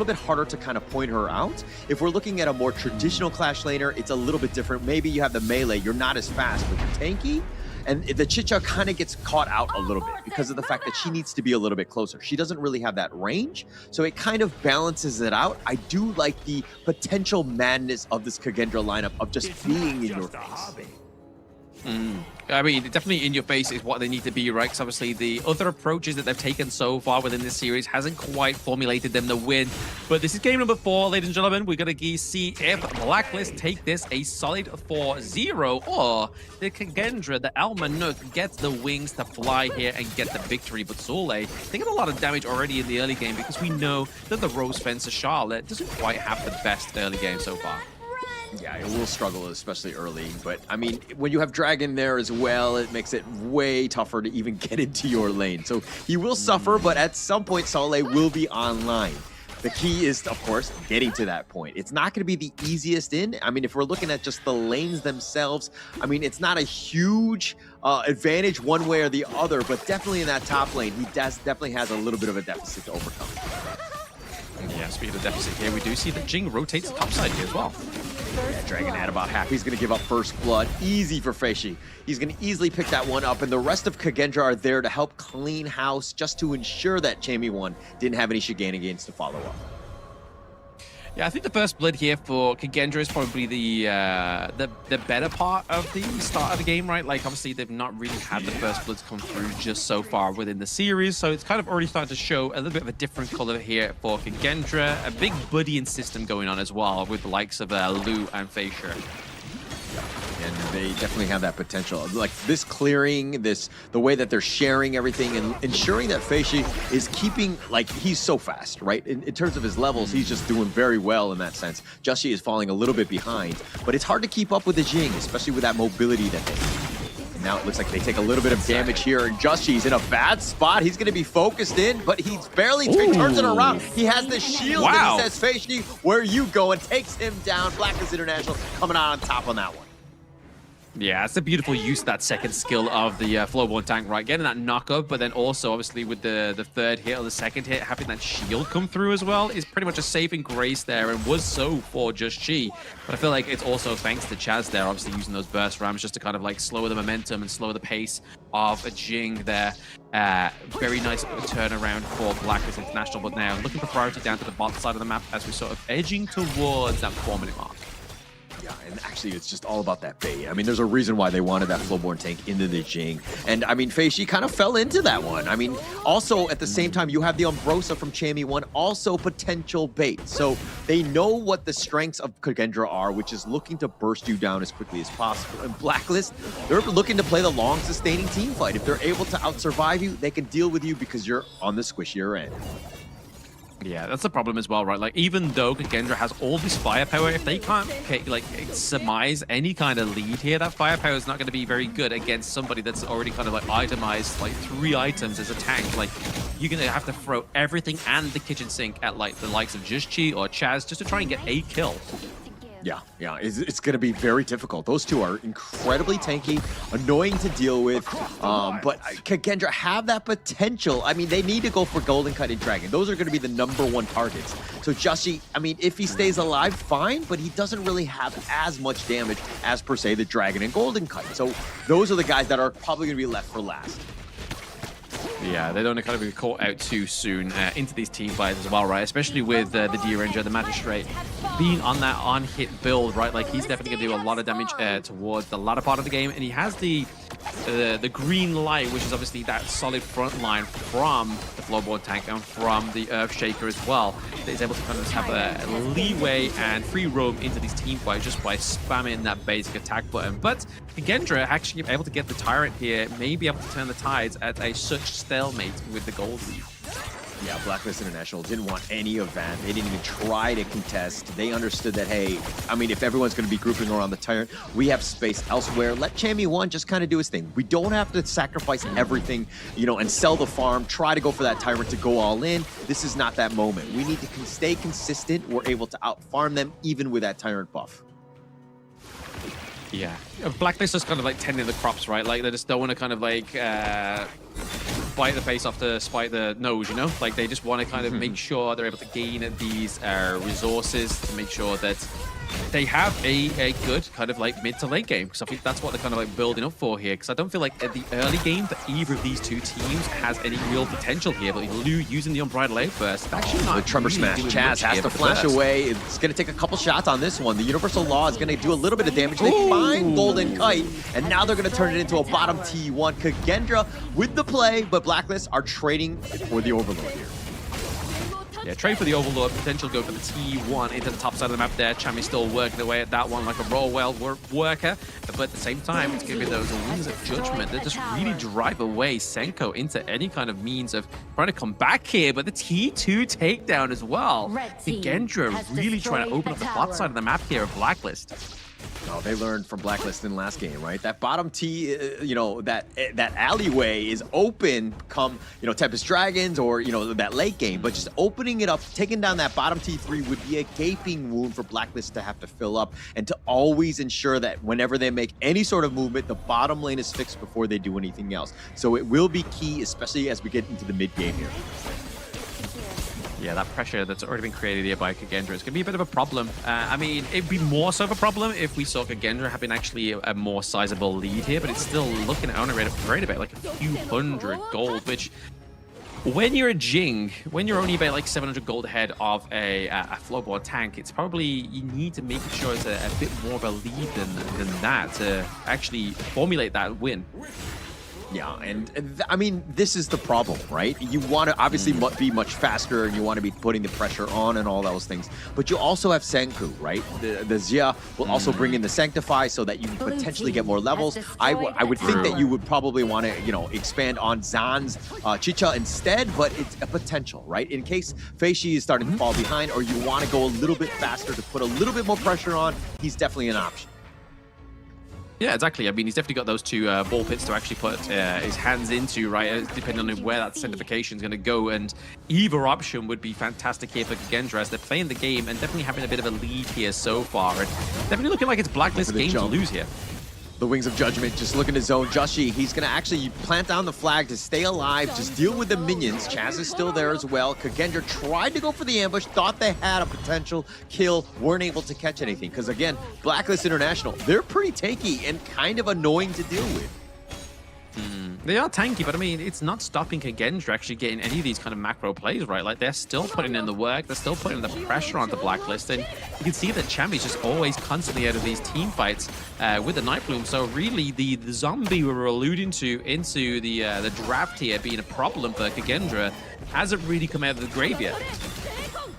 little bit harder to kind of point her out. If we're looking at a more traditional Clash laner, it's a little bit different. Maybe you have the melee, you're not as fast, but you're tanky. And the Chicha kind of gets caught out a little bit because of the fact that she needs to be a little bit closer. She doesn't really have that range, so it kind of balances it out. I do like the potential madness of this Kagendra lineup of just being in your face. I mean, definitely in your face is what they need to be, right? Because obviously the other approaches that they've taken so far within this series hasn't quite formulated them to win. But this is game number 4, ladies and gentlemen. We're going to see if Blacklist take this a solid 4-0, or the Kagendra, the Alma Nook, gets the wings to fly here and get the victory. But Soule, they get a lot of damage already in the early game because we know that the Rose Fencer Charlotte doesn't quite have the best early game so far. Yeah, it will struggle, especially early. But, I mean, when you have Dragon there as well, it makes it way tougher to even get into your lane. So he will suffer, but at some point, Soule will be online. The key is, of course, getting to that point. It's not going to be the easiest in. I mean, if we're looking at just the lanes themselves, I mean, it's not a huge advantage one way or the other, but definitely in that top lane, he definitely has a little bit of a deficit to overcome. Yeah, speaking of deficit here, we do see that Jing rotates the top side here as well. Yeah, Dragon at about half. He's going to give up first blood. Easy for Feishi. He's going to easily pick that one up, and the rest of Kagendra are there to help clean house just to ensure that Jamie1 didn't have any shenanigans to follow up. Yeah, I think the first blood here for Kagendra is probably the better part of the start of the game, right? Like, obviously, they've not really had the first bloods come through just so far within the series, so it's kind of already starting to show a little bit of a different color here for Kagendra. A big buddying system going on as well with the likes of Lu and Feishi. And they definitely have that potential. Like this clearing, the way that they're sharing everything and ensuring that Feishi is keeping, like, he's so fast, right? In terms of his levels, he's just doing very well in that sense. Justy is falling a little bit behind, but it's hard to keep up with the Jing, especially with that mobility that they have. And now it looks like they take a little bit of damage here, and Justy's in a bad spot. He's going to be focused in, but he's barely turns it around. He has the shield, and he says, Feishi, where you going? Takes him down. Blacklist International coming out on top on that one. Yeah, it's a beautiful use, that second skill of the Flowborn tank, right? Getting that knock-up, but then also, obviously, with the third hit or the second hit, having that shield come through as well is pretty much a saving grace there, and was so for Just Chi. But I feel like it's also thanks to Chaz there, obviously using those burst rams just to kind of like slow the momentum and slow the pace of a Jing there. Very nice turnaround for Blacklist International, but now looking for priority down to the bottom side of the map as we're sort of edging towards that 4-minute mark. Yeah, and actually, it's just all about that bait. I mean, there's a reason why they wanted that Flowborn tank into the Jing. And, I mean, Feishi kind of fell into that one. I mean, also, at the same time, you have the Umbrosa from Jamie1, also potential bait. So they know what the strengths of Kagendra are, which is looking to burst you down as quickly as possible. And Blacklist, they're looking to play the long, sustaining team fight. If they're able to out-survive you, they can deal with you because you're on the squishier end. Yeah, that's the problem as well, right? Like, even though Kagendra has all this firepower, if they can't, like, surmise any kind of lead here, that firepower is not going to be very good against somebody that's already kind of, like, itemized, like, 3 items as a tank. Like, you're going to have to throw everything and the kitchen sink at, like, the likes of Just Chi or Chaz just to try and get a kill. Yeah, it's going to be very difficult. Those two are incredibly tanky, annoying to deal with, but Kagendra have that potential. I mean, they need to go for Golden Cut and Dragon. Those are going to be the #1 targets. So Justy, I mean, if he stays alive, fine, but he doesn't really have as much damage as, per se, the Dragon and Golden Cut. So those are the guys that are probably going to be left for last. Yeah, they don't want to kind of be caught out too soon into these team fights as well, right? Especially with the D-Ranger, the Magistrate, being on that on-hit build, right? Like, he's definitely going to do a lot of damage towards the latter part of the game, and he has the green light, which is obviously that solid front line from the Flowborn tank and from the Earthshaker as well. That is able to kind of have a leeway and free roam into these team fights just by spamming that basic attack button. But Kagendra actually able to get the Tyrant here, may be able to turn the tides at such stalemate with the gold lead. Yeah, Blacklist International didn't want any of that. They didn't even try to contest. They understood that, hey, I mean, if everyone's going to be grouping around the Tyrant, we have space elsewhere. Let Jamie1 just kind of do his thing. We don't have to sacrifice everything, you know, and sell the farm, try to go for that Tyrant to go all in. This is not that moment. We need to stay consistent. We're able to out-farm them even with that Tyrant buff. Yeah, Blacklist is kind of like tending the crops, right? Like, they just don't want to kind of like bite the face off to spite the nose, you know? Like, they just want to kind of make sure they're able to gain these resources to make sure that they have a good kind of like mid to late game, because I think that's what they're kind of like building up for here, because I don't feel like at the early game that either of these two teams has any real potential here. But Liu using the unbridled outburst, actually not the tremor really smash. doing Chaz much has here to for the flash burst. away. It's going to take a couple shots on this one. The Universal Law is going to do a little bit of damage. They find Golden Kite, and now they're going to turn it into a bottom T1. Kagendra with the play, but Blacklist are trading for the Overlord here. Yeah, trade for the Overlord, potential go for the T1 into the top side of the map there. Chami's still working away at that one like a roll-well worker, but at the same time, it's going to be those Wings of Judgment that just really drive away Senko into any kind of means of trying to come back here, but the T2 takedown as well. Kagendra really trying to open up the bot side of the map here of Blacklist. Oh, they learned from Blacklist in last game, right? That bottom T, you know, that alleyway is open come, you know, Tempest Dragons or, you know, that late game. But just opening it up, taking down that bottom T3 would be a gaping wound for Blacklist to have to fill up, and to always ensure that whenever they make any sort of movement, the bottom lane is fixed before they do anything else. So it will be key, especially as we get into the mid game here. Yeah, that pressure that's already been created here by Kagendra is going to be a bit of a problem. I mean, it'd be more so of a problem if we saw Kagendra having actually a more sizable lead here, but it's still looking at on a rate about like a few hundred gold, which when you're a Jing, when you're only about like 700 gold ahead of a floorboard tank, it's probably, you need to make sure it's a bit more of a lead than that to actually formulate that win. Yeah, and I mean, this is the problem, right? You want to obviously be much faster, and you want to be putting the pressure on and all those things. But you also have Senku, right? The Xia will also bring in the Sanctify so that you can potentially get more levels. I would think that you would probably want to, you know, expand on Zan's Chicha instead, but it's a potential, right? In case Feishi is starting to fall behind, or you want to go a little bit faster to put a little bit more pressure on, he's definitely an option. Yeah, exactly. I mean, he's definitely got those two ball pits to actually put his hands into, right? Depending on where that sanctification is going to go. And either option would be fantastic here for Kagendra as they're playing the game and definitely having a bit of a lead here so far. And definitely looking like it's Blacklist game to lose here. The Wings of Judgment just looking to zone Joshi. He's going to actually plant down the flag to stay alive, just deal with the minions. Chaz is still there as well. Kagendra tried to go for the ambush, thought they had a potential kill, weren't able to catch anything. Because again, Blacklist International, they're pretty tanky and kind of annoying to deal with. They are tanky, but I mean, it's not stopping Kagendra actually getting any of these kind of macro plays, right? Like, they're still putting in the work, they're still putting the pressure on the Blacklist, and you can see that Chami's just always constantly out of these team fights with the Night Bloom. So really, the zombie we were alluding to into the draft here being a problem for Kagendra hasn't really come out of the grave yet.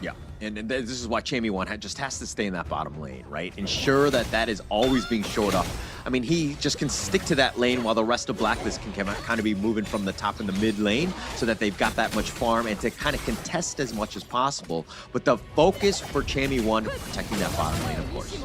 Yeah, and this is why Chami just has to stay in that bottom lane, right? Ensure that that is always being showed up. I mean, he just can stick to that lane while the rest of Blacklist can kind of be moving from the top and the mid lane so that they've got that much farm and to kind of contest as much as possible. But the focus for Chami protecting that bottom lane, of course.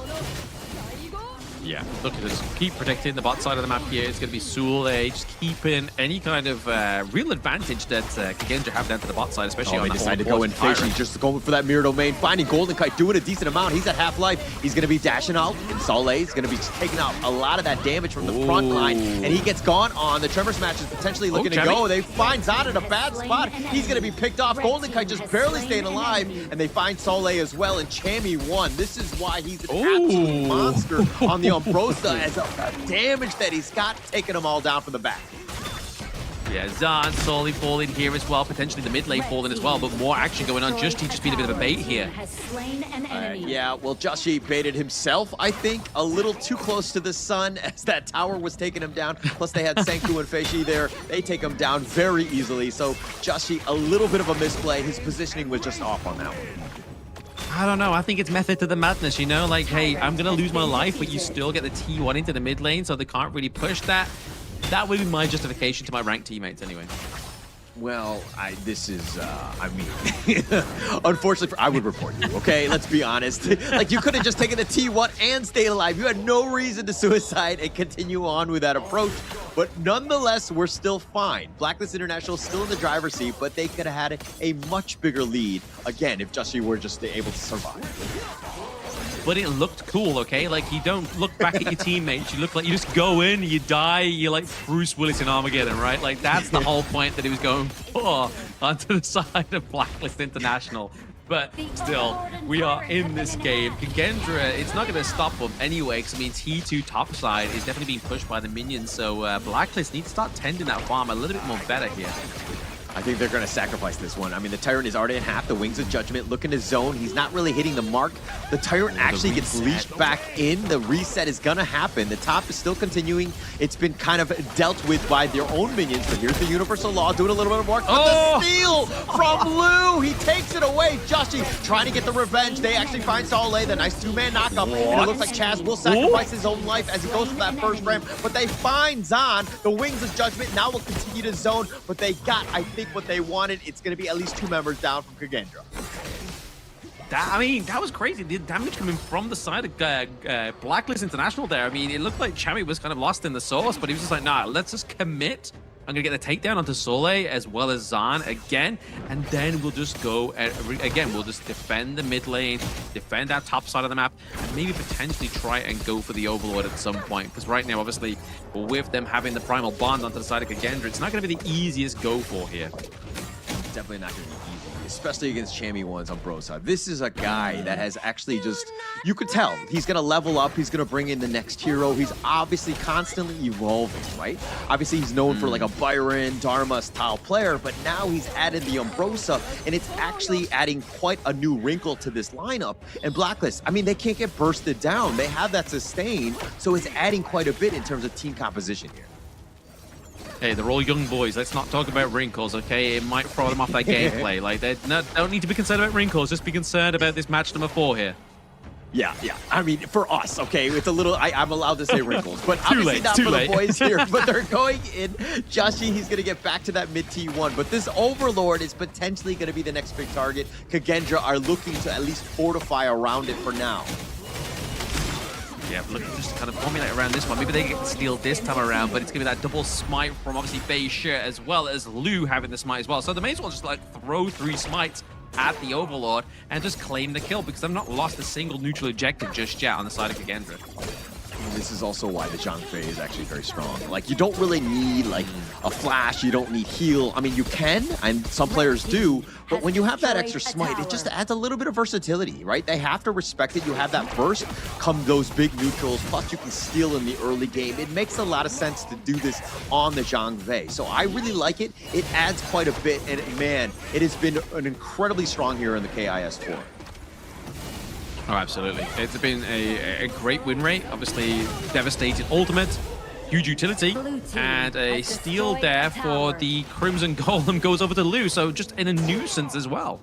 Yeah, look at this. Keep protecting the bot side of the map here. It's going to be Sule just keeping any kind of real advantage that Kagendra have down to the bot side, especially on they decided to go in Feishi, just going for that mirror domain, finding Golden Kite, doing a decent amount. He's at half-life. He's going to be dashing out, and Soleil is going to be taking out a lot of that damage from the front line, and he gets gone on. The Tremor Smash is potentially looking to go. They find Zod in a bad spot. He's going to be picked off. Golden Kite just barely staying alive, and they find Soleil as well, and Chami won. This is why he's an absolute monster on the Umbrosa, as the damage that he's got, taking them all down from the back. Yeah, Zan slowly falling here as well, potentially the mid lane falling as well, but more action going on. Justy just being a bit of a bait here. Yeah, well, Joshi baited himself, I think, a little too close to the sun as that tower was taking him down. Plus, they had Senku and Feishi there. They take him down very easily. So, Joshi, a little bit of a misplay. His positioning was just off on that one. I don't know. I think it's method to the madness, you know? Like, hey, I'm going to lose my life, but you still get the T1 into the mid lane, so they can't really push that. That would be my justification to my ranked teammates anyway. Well, I mean, unfortunately, I would report you, okay? Let's be honest. Like, you could have just taken the T1 and stayed alive. You had no reason to suicide and continue on with that approach. But nonetheless, we're still fine. Blacklist International still in the driver's seat, but they could have had a much bigger lead, again, if Joshi were just able to survive. but it looked cool, okay? Like, you don't look back at your teammates. You look like you just go in, you die, you're like Bruce Willis in Armageddon, right? Like, that's the whole point that he was going for onto the side of Blacklist International. But still, we are in this game. Kagendra, it's not going to stop him anyway, because it means T2 top side is definitely being pushed by the minions. So Blacklist needs to start tending that farm a little bit more better here. I think they're going to sacrifice this one. I mean, the Tyrant is already in half. The Wings of Judgment looking to zone. He's not really hitting the mark. The Tyrant actually gets leashed back in. The reset is going to happen. The top is still continuing. It's been kind of dealt with by their own minions, but here's the Universal Law doing a little bit of work. But the steal from Lou. He takes it away. Joshi trying to get the revenge. They actually find Soleil, the nice two-man knockup. And it looks like Chaz will sacrifice his own life as he goes for that first frame. But they find Zahn. The Wings of Judgment now will continue to zone, but they got, I think, what they wanted. It's going to be at least 2 members down from Kagendra. I mean, that was crazy. The damage coming from the side of Blacklist International there. I mean, it looked like Chami was kind of lost in the sauce, but he was just like, nah, let's just commit. I'm going to get the takedown onto Soleil as well as Zahn again, and then we'll just go, again, we'll just defend the mid lane, defend our top side of the map, and maybe potentially try and go for the Overlord at some point. Because right now, obviously, with them having the Primal Bond onto the side of Kagendra, it's not going to be the easiest go for here. Definitely not going to be easy, especially against Chami ones on bro side. This is a guy that has actually just, you could tell, he's going to level up, he's going to bring in the next hero. He's obviously constantly evolving, right? Obviously, he's known for like a Byron, Dharma style player, but now he's added the Umbrosa, and it's actually adding quite a new wrinkle to this lineup. And Blacklist, I mean, they can't get bursted down. They have that sustain, so it's adding quite a bit in terms of team composition here. Hey, they're all young boys. Let's not talk about wrinkles, okay? It might throw them off their gameplay. Like, they don't need to be concerned about wrinkles. Just be concerned about this match number 4 here. Yeah. I mean, for us, okay, it's a little, I'm allowed to say wrinkles, but obviously not for the boys here. But they're going in. Joshi, he's going to get back to that mid T1. But this Overlord is potentially going to be the next big target. Kagendra are looking to at least fortify around it for now. Yeah, looking just to kind of formulate around this one. Maybe they get the steal this time around, but it's going to be that double smite from obviously Beige as well as Lou having the smite as well. So they may as well just like throw 3 smites at the Overlord and just claim the kill because they've not lost a single neutral objective just yet on the side of Kagendra. This is also why the Zhang Fei is actually very strong. Like, you don't really need, like, a flash. You don't need heal. I mean, you can, and some players do, but when you have that extra smite, it just adds a little bit of versatility, right? They have to respect it. You have that burst, come those big neutrals, plus you can steal in the early game. It makes a lot of sense to do this on the Zhang Fei. So I really like it. It adds quite a bit, and man, it has been an incredibly strong hero in the KSI4. Oh, absolutely. It's been a great win rate. Obviously, devastating ultimate, huge utility, and a steal there for the Crimson Golem goes over to Lou. So just in a nuisance as well.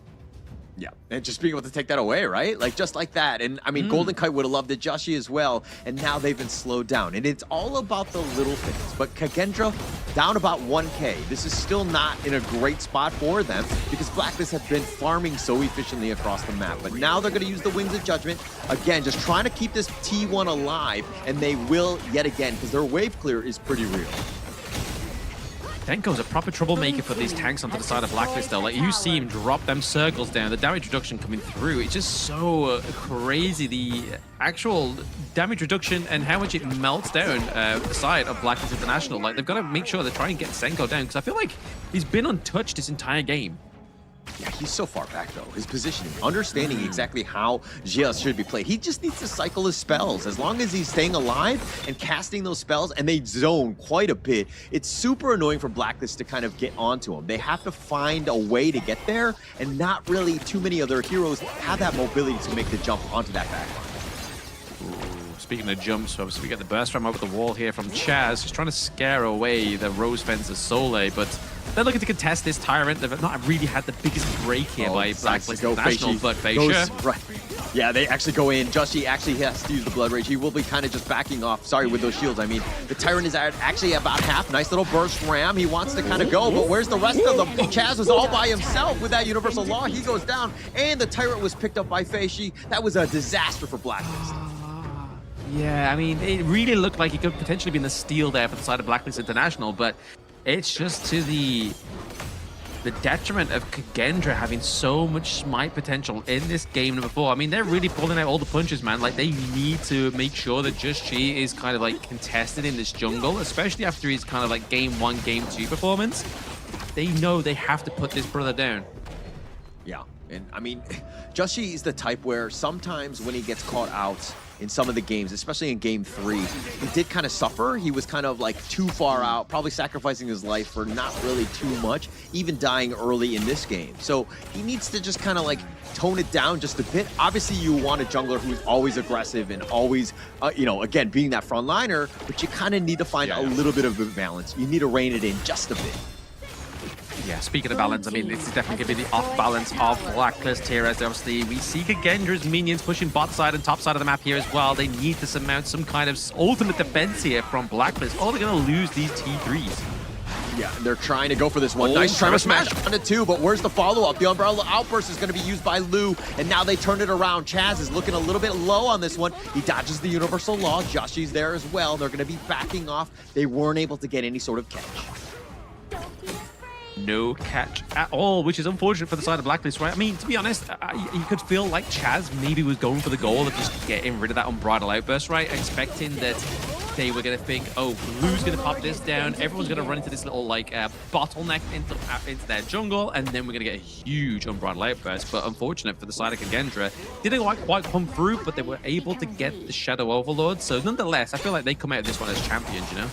Yeah, and just being able to take that away, right? Like, just like that. And I mean, Golden Kite would have loved it, Joshi as well, and now they've been slowed down. And it's all about the little things. But Kagendra down about 1K. This is still not in a great spot for them because Blacklist have been farming so efficiently across the map. But now they're going to use the Wings of Judgment. Again, just trying to keep this T1 alive, and they will yet again because their wave clear is pretty real. Denko's a proper troublemaker for these tanks onto the side of Blacklist, though. Like, you see him drop them circles down, the damage reduction coming through. It's just so crazy. The actual damage reduction and how much it melts down the side of Blacklist International. Like, they've got to make sure they try and get Senko down, because I feel like he's been untouched this entire game. Yeah, he's so far back, though. His positioning, understanding exactly how Gia should be played. He just needs to cycle his spells. As long as he's staying alive and casting those spells, and they zone quite a bit, it's super annoying for Blacklist to kind of get onto him. They have to find a way to get there, and not really too many other heroes have that mobility to make the jump onto that backline. Speaking of jumps, obviously we get the burst ram over the wall here from Chaz, just trying to scare away the Rose Fence's Soleil, but they're looking to contest this Tyrant. They've not really had the biggest break here by Blacklist International, but Feisha. Right. Yeah, they actually go in. Joshi actually has to use the Blood Rage. He will be kind of just backing off. Sorry, with those shields. I mean, the Tyrant is actually about half. Nice little burst ram. He wants to kind of go, but where's the rest of them? Chaz was all by himself with that Universal Law. He goes down, and the Tyrant was picked up by Feishi. That was a disaster for Blacklist. Yeah, I mean, it really looked like he could potentially be in the steal there for the side of Blacklist International, but it's just to the the detriment of Kagendra having so much smite potential in this game number 4. I mean, they're really pulling out all the punches, man. Like, they need to make sure that Just Chi is kind of like contested in this jungle, especially after his kind of like game 1, game 2 performance. They know they have to put this brother down. Yeah, and I mean, Just Chi is the type where sometimes when he gets caught out in some of the games, especially in game 3, he did kind of suffer. He was kind of like too far out, probably sacrificing his life for not really too much, even dying early in this game. So he needs to just kind of like tone it down just a bit. Obviously, you want a jungler who's always aggressive and always, you know, again, being that front liner, but you kind of need to find a little bit of a balance. You need to rein it in just a bit. Yeah, speaking of balance, I mean, this is definitely going to be the off-balance of Blacklist here, as obviously we see Kagendra's minions pushing bot side and top side of the map here as well. They need to surmount some kind of ultimate defense here from Blacklist, or they're going to lose these T3s. Yeah, and they're trying to go for this one. Nice Tremor Smash on it too, but where's the follow-up? The Umbrella Outburst is going to be used by Lu, and now they turn it around. Chaz is looking a little bit low on this one. He dodges the Universal Law. Joshi's there as well. They're going to be backing off. They weren't able to get any sort of catch. No catch at all, which is unfortunate for the side of Blacklist, right? I mean, to be honest, you could feel like Chaz maybe was going for the goal of just getting rid of that Unbridled Outburst, right? Expecting that they were going to think, oh, Blue's going to pop this down, everyone's going to run into this little, like, bottleneck into their jungle, and then we're going to get a huge Unbridled Outburst. But unfortunate for the side of Kagendra, didn't quite come through, but they were able to get the Shadow Overlord. So nonetheless, I feel like they come out of this one as champions, you know?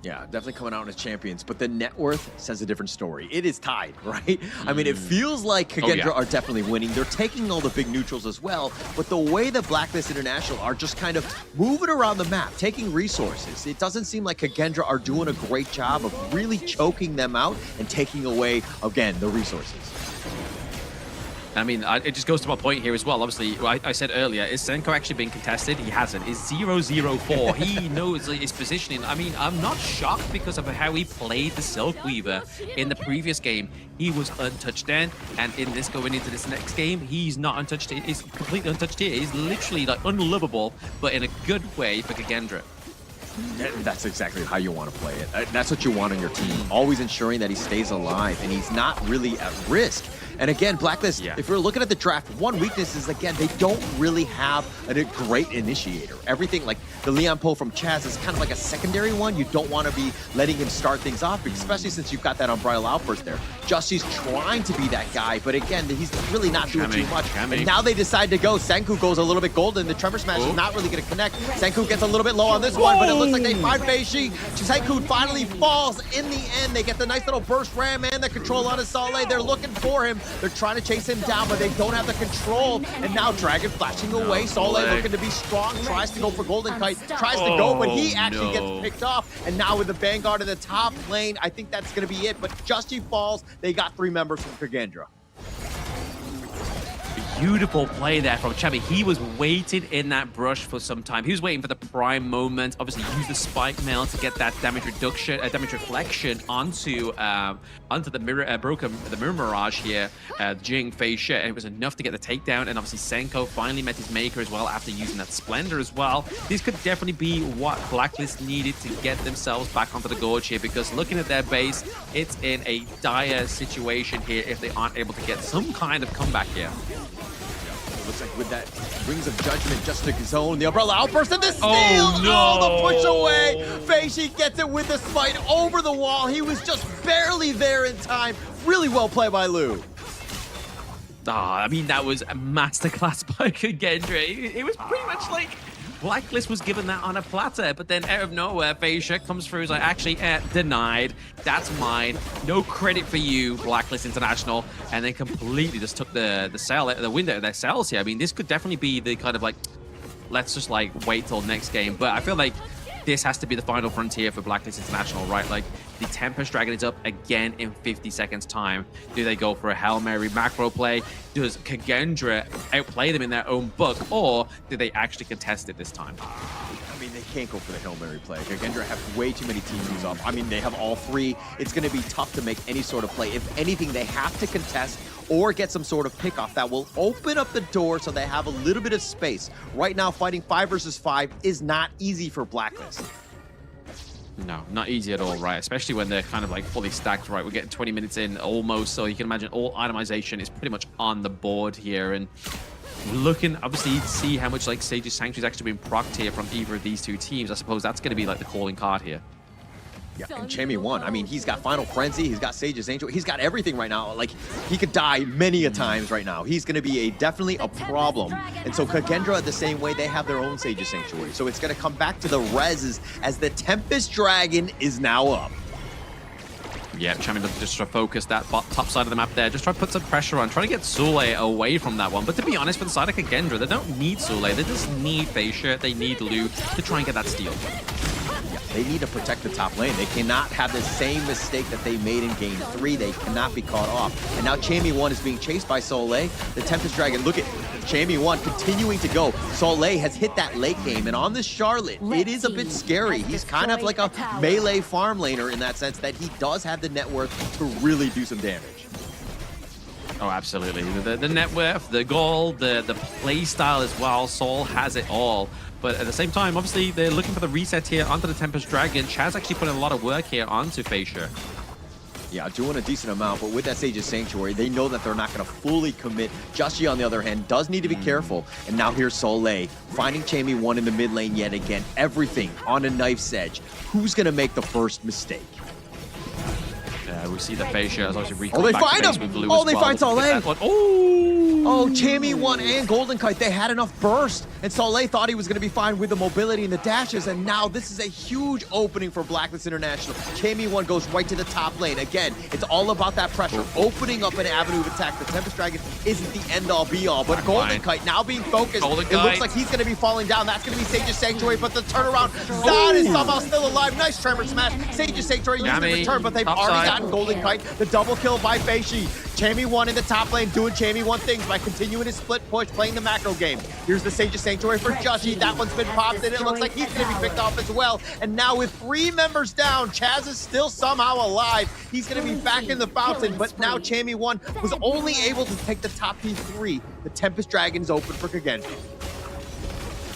Yeah, definitely coming out as champions, but the net worth says a different story. It is tied, right? I mean, it feels like Kagendra are definitely winning. They're taking all the big neutrals as well, but the way that Blacklist International are just kind of moving around the map, taking resources, it doesn't seem like Kagendra are doing a great job of really choking them out and taking away, again, the resources. I mean, it just goes to my point here as well. Obviously, I said earlier, is Senko actually being contested? He hasn't. Is 0-0-4. He knows his positioning. I mean, I'm not shocked because of how he played the Silk Weaver in the previous game. He was untouched then, and in this going into this next game, he's not untouched. He's completely untouched here. He's literally like unlovable, but in a good way for Kagendra. That's exactly how you want to play it. That's what you want on your team. Always ensuring that he stays alive and he's not really at risk. And again, Blacklist, if we're looking at the draft, one weakness is, again, they don't really have a great initiator. Everything like the Leon pull from Chaz is kind of like a secondary one. You don't want to be letting him start things off, especially since you've got that Unbridled Outburst there. Justy's trying to be that guy, but again, he's really not doing too much. And now they decide to go. Senku goes a little bit golden. The Tremor Smash is not really going to connect. Senku gets a little bit low on this one, but it looks like they find Feishi. Senku finally falls in the end. They get the nice little burst ram and the control on his Sale. They're looking for him. They're trying to chase him down, but they don't have the control. And now Dragon flashing away. Sale looking to be strong, tries to go for Golden Kite, tries to go, but he actually gets picked off. And now with the Vanguard in the top lane, I think that's going to be it. But Justy falls. They got 3 members from Kagendra. Beautiful play there from Chubby. He was waiting in that brush for some time. He was waiting for the prime moment. Obviously, use the spike mail to get that damage reduction, damage reflection onto the mirror mirage here. Jing Fei and it was enough to get the takedown. And obviously, Senko finally met his maker as well after using that Splendor as well. This could definitely be what Blacklist needed to get themselves back onto the gorge here, because looking at their base, it's in a dire situation here if they aren't able to get some kind of comeback here. Looks like with that Rings of Judgment just took his own. The Umbrella Outburst and the steal! Oh, no! The push away! Feishi gets it with the smite over the wall. He was just barely there in time. Really well played by Lu. I mean, that was a masterclass by Kagendra. It was pretty much like Blacklist was given that on a platter, but then out of nowhere, Feishi comes through. He's like, actually, denied. That's mine. No credit for you, Blacklist International. And then completely just took the sail out of the window of their sails here. I mean, this could definitely be the kind of like, let's just like wait till next game. But I feel like this has to be the final frontier for Blacklist International, right? Like, the Tempest Dragon is up again in 50 seconds time. Do they go for a Hail Mary macro play? Does Kagendra outplay them in their own book? Or do they actually contest it this time? I mean, they can't go for the Hail Mary play. Kagendra have way too many team moves up. I mean, they have all 3. It's going to be tough to make any sort of play. If anything, they have to contest or get some sort of pickoff that will open up the door so they have a little bit of space. Right now, fighting 5 versus 5 is not easy for Blacklist. No, not easy at all, right? Especially when they're kind of like fully stacked, right? We're getting 20 minutes in almost, so you can imagine all itemization is pretty much on the board here. And we're looking, obviously, to see how much like Sage's Sanctuary is actually being procced here from either of these two teams. I suppose that's going to be like the calling card here. Yeah, and Chammy won. I mean, he's got Final Frenzy, he's got Sage's Angel, he's got everything right now. Like, he could die many a times right now. He's going to be definitely a problem. And so Kagendra, the same way, they have their own Sage's Sanctuary. So it's going to come back to the reses as the Tempest Dragon is now up. Yeah, Chammy looking just to focus that top side of the map there. Just try to put some pressure on, try to get Sule away from that one. But to be honest, for the side of Kagendra, they don't need Sule. They just need Facia, they need Lu to try and get that steal. They need to protect the top lane. They cannot have the same mistake that they made in game 3. They cannot be caught off. And now Chammy 1 is being chased by Soleil. The Tempest Dragon, look at Chammy 1 continuing to go. Soleil has hit that late game, and on this Charlotte, it is a bit scary. He's kind of like a melee farm laner in that sense that he does have the net worth to really do some damage. Oh, absolutely. The net worth, the gold, the play style as well. Sol has it all. But at the same time, obviously, they're looking for the reset here onto the Tempest Dragon. Chaz actually putting a lot of work here onto Facia. Yeah, doing a decent amount, but with that Sage's Sanctuary, they know that they're not going to fully commit. Joshi, on the other hand, does need to be careful. And now here's Soleil, finding Chammy 1 in the mid lane yet again. Everything on a knife's edge. Who's going to make the first mistake? We see the Facia is obviously they find him! Oh, they find Soleil! Oh, Chammy 1 and Golden Kite, they had enough burst, and Soleil thought he was going to be fine with the mobility and the dashes, and now this is a huge opening for Blacklist International. Chammy 1 goes right to the top lane. Again, it's all about that pressure, opening up an avenue of attack. The Tempest Dragon isn't the end-all, be-all, but Golden Kite now being focused, it looks like he's going to be falling down. That's going to be Sage's Sanctuary, but the turnaround, Zod is somehow still alive. Nice tremor smash. Sage's Sanctuary used the return, but they've already gotten Golden Kite. The double kill by Feishi. Chammy 1 in the top lane doing Chammy 1 things by continuing his split push, playing the macro game. Here's the Sage's Sanctuary for Joshi. That one's been popped, and it looks like he's going to be picked off as well. And now with 3 members down, Chaz is still somehow alive. He's going to be back in the fountain, but now Chammy 1 was only able to take the top T3. The Tempest Dragon is open for Kagendra.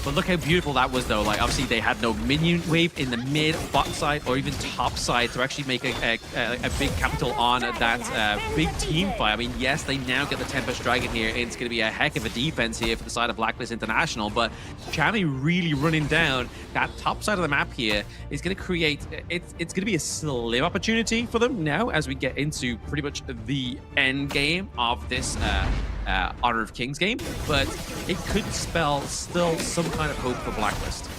But look how beautiful that was, though. Like, obviously, they had no minion wave in the mid, bot side, or even top side to actually make a big capital on that big team fight. I mean, yes, they now get the Tempest Dragon here, and it's going to be a heck of a defense here for the side of Blacklist International. But Chammy really running down that top side of the map here is going to create... It's going to be a slim opportunity for them now as we get into pretty much the end game of this Honor of Kings game, but it could spell still some kind of hope for Blacklist.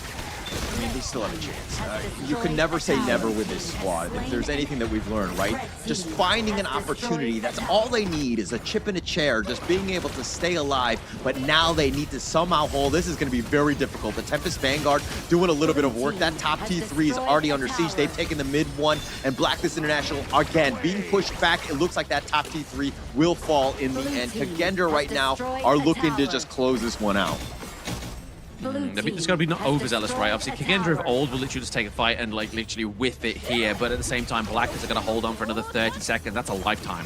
I mean, they still have a chance. You can never say never with this squad. If there's anything that we've learned, right? Just finding an opportunity, that's all they need is a chip in a chair, just being able to stay alive, but now they need to somehow hold. This is going to be very difficult. The Tempest Vanguard doing a little bit of work. That top T3 is already under siege. They've taken the mid one, and Blacklist International, again, being pushed back. It looks like that top T3 will fall in the end. Kagendra right now are looking to just close this one out. They're just going to be not overzealous, right? Obviously, Kagendra of old will literally just take a fight and like literally whiff it here, but at the same time, Blacklist are going to hold on for another 30 seconds. That's a lifetime.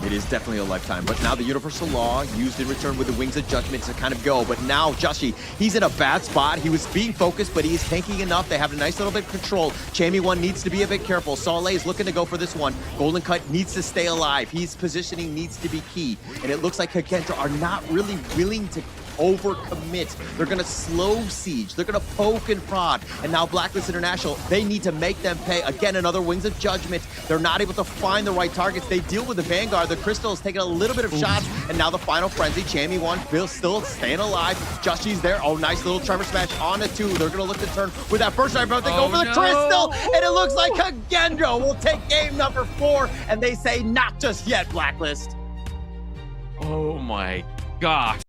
It is definitely a lifetime, but now the Universal Law used in return with the Wings of Judgment to kind of go, but now Joshi, he's in a bad spot. He was being focused, but he's tanking enough. They have a nice little bit of control. Chammy 1 needs to be a bit careful. Soleil is looking to go for this one. Golden Kite needs to stay alive. His positioning needs to be key, and it looks like Kagendra are not really willing to overcommit. They're going to slow siege. They're going to poke and prod. And now Blacklist International, they need to make them pay. Again, another Wings of Judgment. They're not able to find the right targets. They deal with the Vanguard. The Crystal is taking a little bit of shots. And now the final frenzy. Chammy 1 still staying alive. Joshi's there. Oh, nice little tremor smash on a 2. They're going to look to turn with that first time, but they go for the Crystal. And it looks like Kagendra will take game number 4. And they say, not just yet, Blacklist. Oh my gosh.